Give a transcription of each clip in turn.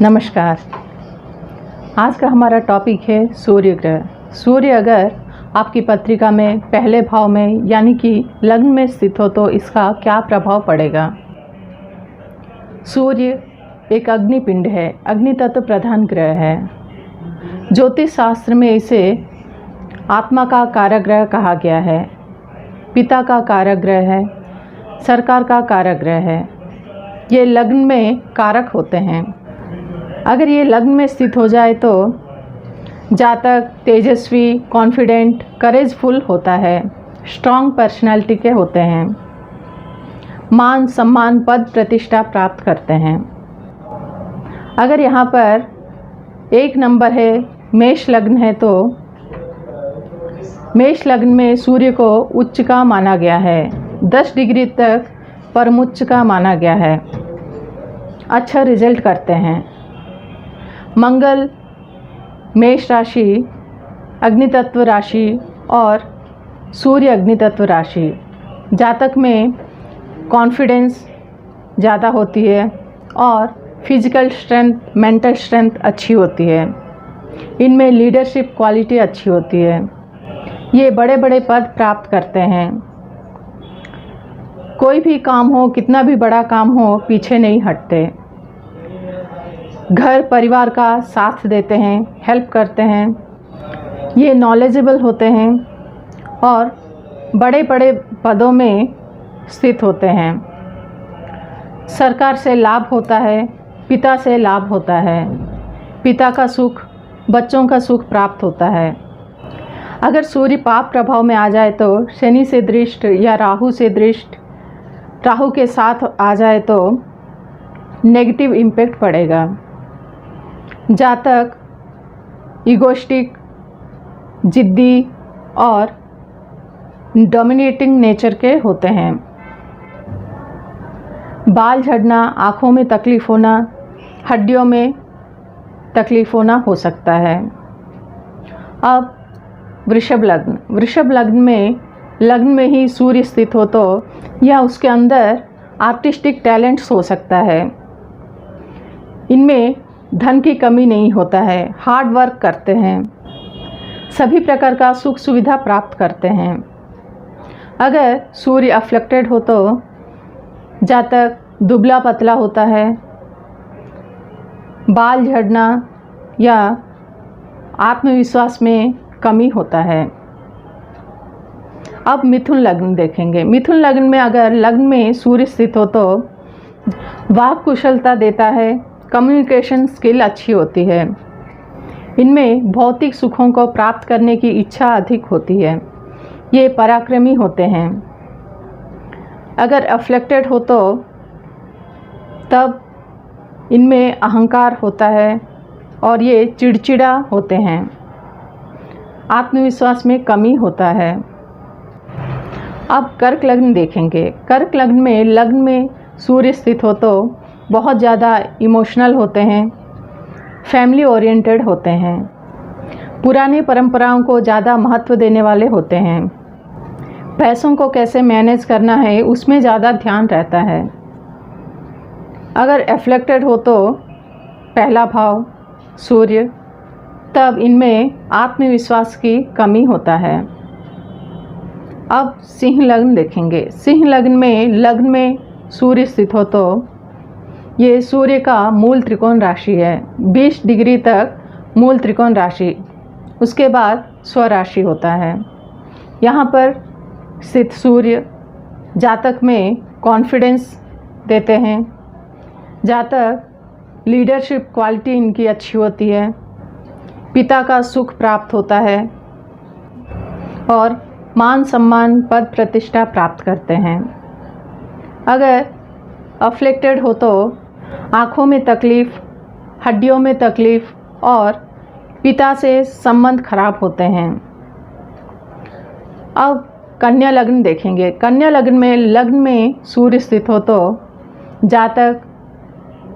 नमस्कार। आज का हमारा टॉपिक है सूर्य ग्रह। सूर्य अगर आपकी पत्रिका में पहले भाव में यानी कि लग्न में स्थित हो तो इसका क्या प्रभाव पड़ेगा। सूर्य एक अग्निपिंड है, अग्नि तत्व प्रधान ग्रह है। ज्योतिष शास्त्र में इसे आत्मा का कारक ग्रह कहा गया है, पिता का कारक ग्रह है, सरकार का कारक ग्रह है। ये लग्न में कारक होते हैं। अगर ये लग्न में स्थित हो जाए तो जातक तेजस्वी, कॉन्फिडेंट, करेजफुल होता है, स्ट्रॉन्ग पर्सनालिटी के होते हैं, मान सम्मान पद प्रतिष्ठा प्राप्त करते हैं। अगर यहाँ पर 1 नंबर है, मेष लग्न है तो मेष लग्न में सूर्य को उच्च का माना गया है, 10 डिग्री तक परमुच्च का माना गया है, अच्छा रिजल्ट करते हैं। मंगल मेष राशि अग्नि तत्व राशि और सूर्य अग्नि तत्व राशि, जातक में कॉन्फिडेंस ज़्यादा होती है और फिजिकल स्ट्रेंथ, मेंटल स्ट्रेंथ अच्छी होती है। इनमें लीडरशिप क्वालिटी अच्छी होती है। ये बड़े बड़े पद प्राप्त करते हैं। कोई भी काम हो, कितना भी बड़ा काम हो, पीछे नहीं हटते। घर परिवार का साथ देते हैं, हेल्प करते हैं। ये नॉलेजेबल होते हैं और बड़े बड़े पदों में स्थित होते हैं। सरकार से लाभ होता है, पिता से लाभ होता है, पिता का सुख, बच्चों का सुख प्राप्त होता है। अगर सूर्य पाप प्रभाव में आ जाए तो शनि से दृष्ट या राहु से दृष्ट, राहु के साथ आ जाए तो नेगेटिव इम्पैक्ट पड़ेगा। जातक इगोस्टिक, जिद्दी और डोमिनेटिंग नेचर के होते हैं। बाल झड़ना, आँखों में तकलीफ़ होना, हड्डियों में तकलीफ़ होना हो सकता है। अब वृषभ लग्न। वृषभ लग्न में ही सूर्य स्थित हो तो या उसके अंदर आर्टिस्टिक टैलेंट्स हो सकता है। इनमें धन की कमी नहीं होता है, हार्ड वर्क करते हैं, सभी प्रकार का सुख सुविधा प्राप्त करते हैं। अगर सूर्य अफ्लेक्टेड हो तो जातक दुबला पतला होता है, बाल झड़ना या आत्मविश्वास में कमी होता है। अब मिथुन लग्न देखेंगे। मिथुन लग्न में अगर लग्न में सूर्य स्थित हो तो वाक कुशलता देता है, कम्युनिकेशन स्किल अच्छी होती है। इनमें भौतिक सुखों को प्राप्त करने की इच्छा अधिक होती है। ये पराक्रमी होते हैं। अगर अफ्लेक्टेड हो तो तब इनमें अहंकार होता है और ये चिड़चिड़ा होते हैं, आत्मविश्वास में कमी होता है। अब कर्क लग्न देखेंगे। कर्क लग्न में सूर्य स्थित हो तो बहुत ज़्यादा इमोशनल होते हैं, फैमिली ओरिएंटेड होते हैं, पुरानी परंपराओं को ज़्यादा महत्व देने वाले होते हैं, पैसों को कैसे मैनेज करना है उसमें ज़्यादा ध्यान रहता है। अगर एफ्लेक्टेड हो तो पहला भाव सूर्य, तब इनमें आत्मविश्वास की कमी होता है। अब सिंह लग्न देखेंगे। सिंह लग्न में सूर्य स्थित हो तो ये सूर्य का मूल त्रिकोण राशि है, 20 डिग्री तक मूल त्रिकोण राशि, उसके बाद स्वराशि होता है। यहाँ पर स्थित सूर्य जातक में कॉन्फिडेंस देते हैं। जातक लीडरशिप क्वालिटी इनकी अच्छी होती है, पिता का सुख प्राप्त होता है और मान सम्मान पद प्रतिष्ठा प्राप्त करते हैं। अगर अफ्लेक्टेड हो तो आँखों में तकलीफ़, हड्डियों में तकलीफ़ और पिता से संबंध खराब होते हैं। अब कन्या लग्न देखेंगे। कन्या लग्न में सूर्य स्थित हो तो जातक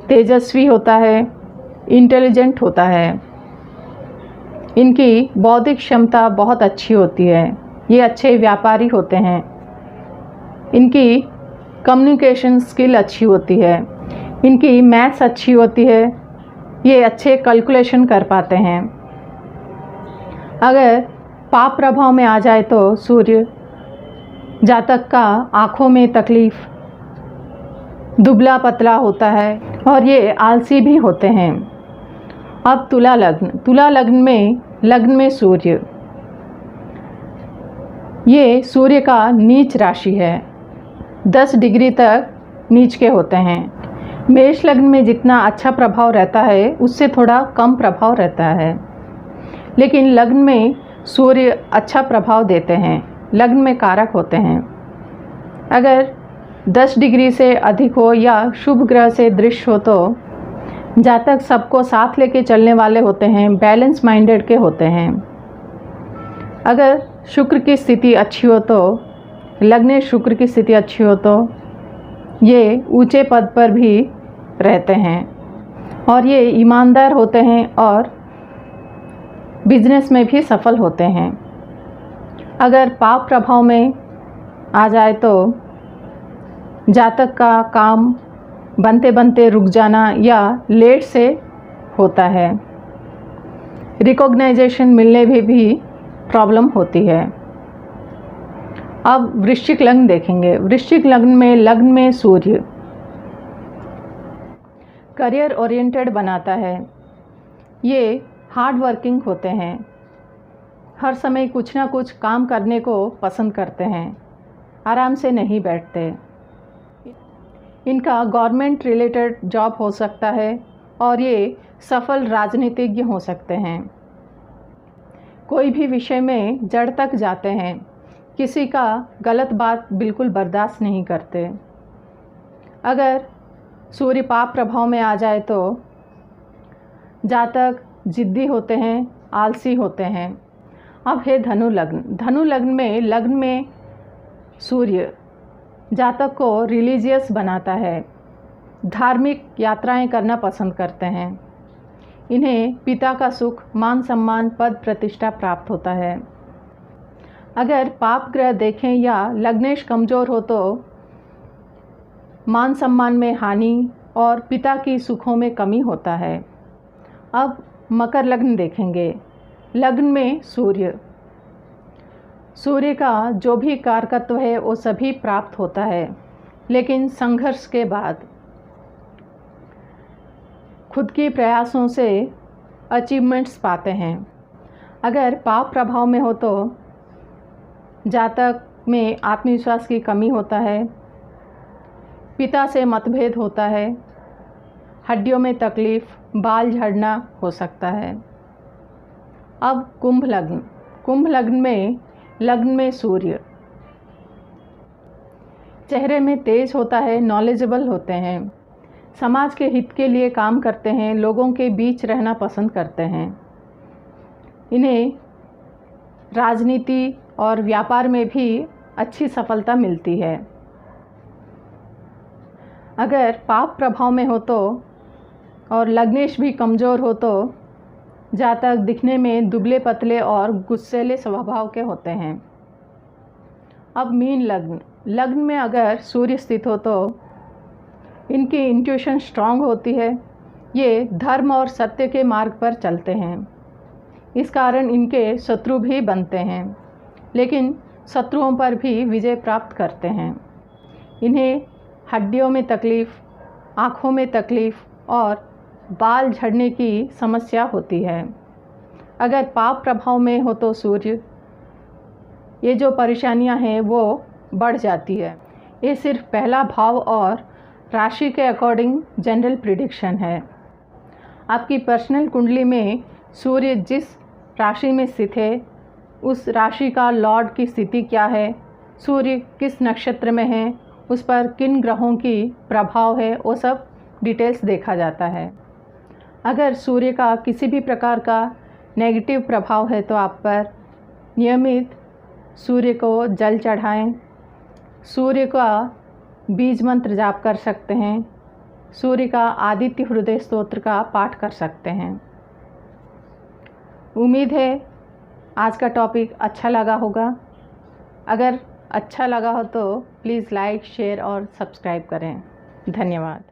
तेजस्वी होता है, इंटेलिजेंट होता है, इनकी बौद्धिक क्षमता बहुत अच्छी होती है, ये अच्छे व्यापारी होते हैं, इनकी कम्युनिकेशन स्किल अच्छी होती है, इनकी मैथ्स अच्छी होती है, ये अच्छे कैलकुलेशन कर पाते हैं। अगर पाप प्रभाव में आ जाए तो सूर्य जातक का आँखों में तकलीफ़, दुबला पतला होता है और ये आलसी भी होते हैं। अब तुला लग्न में सूर्य, ये सूर्य का नीच राशि है, 10 डिग्री तक नीच के होते हैं। मेष लग्न में जितना अच्छा प्रभाव रहता है उससे थोड़ा कम प्रभाव रहता है, लेकिन लग्न में सूर्य अच्छा प्रभाव देते हैं, लग्न में कारक होते हैं। अगर 10 डिग्री से अधिक हो या शुभ ग्रह से दृश्य हो तो जातक सबको साथ लेके चलने वाले होते हैं, बैलेंस माइंडेड के होते हैं। अगर शुक्र की स्थिति अच्छी हो तो, लग्न शुक्र की स्थिति अच्छी हो तो ये ऊंचे पद पर भी रहते हैं और ये ईमानदार होते हैं और बिजनेस में भी सफल होते हैं। अगर पाप प्रभाव में आ जाए तो जातक का काम बनते बनते रुक जाना या लेट से होता है, रिकॉग्नाइजेशन मिलने में भी प्रॉब्लम होती है। अब वृश्चिक लग्न देखेंगे। वृश्चिक लग्न में सूर्य करियर ओरिएंटेड बनाता है। ये हार्ड वर्किंग होते हैं, हर समय कुछ ना कुछ काम करने को पसंद करते हैं, आराम से नहीं बैठते। इनका गवर्नमेंट रिलेटेड जॉब हो सकता है और ये सफल राजनीतिज्ञ हो सकते हैं। कोई भी विषय में जड़ तक जाते हैं, किसी का गलत बात बिल्कुल बर्दाश्त नहीं करते। अगर सूर्य पाप प्रभाव में आ जाए तो जातक जिद्दी होते हैं, आलसी होते हैं। अब है धनु लग्न में सूर्य जातक को रिलीजियस बनाता है, धार्मिक यात्राएं करना पसंद करते हैं। इन्हें पिता का सुख, मान सम्मान, पद प्रतिष्ठा प्राप्त होता है। अगर पाप ग्रह देखें या लग्नेश कमज़ोर हो तो मान सम्मान में हानि और पिता की सुखों में कमी होता है। अब मकर लग्न देखेंगे। लग्न में सूर्य का जो भी कारकत्व है वो सभी प्राप्त होता है, लेकिन संघर्ष के बाद खुद के प्रयासों से अचीवमेंट्स पाते हैं। अगर पाप प्रभाव में हो तो जातक में आत्मविश्वास की कमी होता है, पिता से मतभेद होता है, हड्डियों में तकलीफ़, बाल झड़ना हो सकता है। अब कुंभ लग्न में सूर्य चेहरे में तेज होता है, नॉलेजेबल होते हैं, समाज के हित के लिए काम करते हैं, लोगों के बीच रहना पसंद करते हैं। इन्हें राजनीति और व्यापार में भी अच्छी सफलता मिलती है। अगर पाप प्रभाव में हो तो और लग्नेश भी कमज़ोर हो तो जातक दिखने में दुबले पतले और गुस्सैले स्वभाव के होते हैं। अब मीन लग्न में अगर सूर्य स्थित हो तो इनकी इंट्यूशन स्ट्रांग होती है, ये धर्म और सत्य के मार्ग पर चलते हैं। इस कारण इनके शत्रु भी बनते हैं, लेकिन शत्रुओं पर भी विजय प्राप्त करते हैं। इन्हें हड्डियों में तकलीफ़, आँखों में तकलीफ़ और बाल झड़ने की समस्या होती है। अगर पाप प्रभाव में हो तो सूर्य, ये जो परेशानियां हैं वो बढ़ जाती है। ये सिर्फ पहला भाव और राशि के अकॉर्डिंग जनरल प्रिडिक्शन है। आपकी पर्सनल कुंडली में सूर्य जिस राशि में स्थित है उस राशि का लॉर्ड की स्थिति क्या है, सूर्य किस नक्षत्र में है, उस पर किन ग्रहों की प्रभाव है, वो सब डिटेल्स देखा जाता है। अगर सूर्य का किसी भी प्रकार का नेगेटिव प्रभाव है तो आप पर नियमित सूर्य को जल चढ़ाएं, सूर्य का बीज मंत्र जाप कर सकते हैं, सूर्य का आदित्य हृदय स्तोत्र का पाठ कर सकते हैं। उम्मीद है आज का टॉपिक अच्छा लगा होगा। अगर अच्छा लगा हो तो प्लीज़ लाइक, शेयर और सब्सक्राइब करें। धन्यवाद।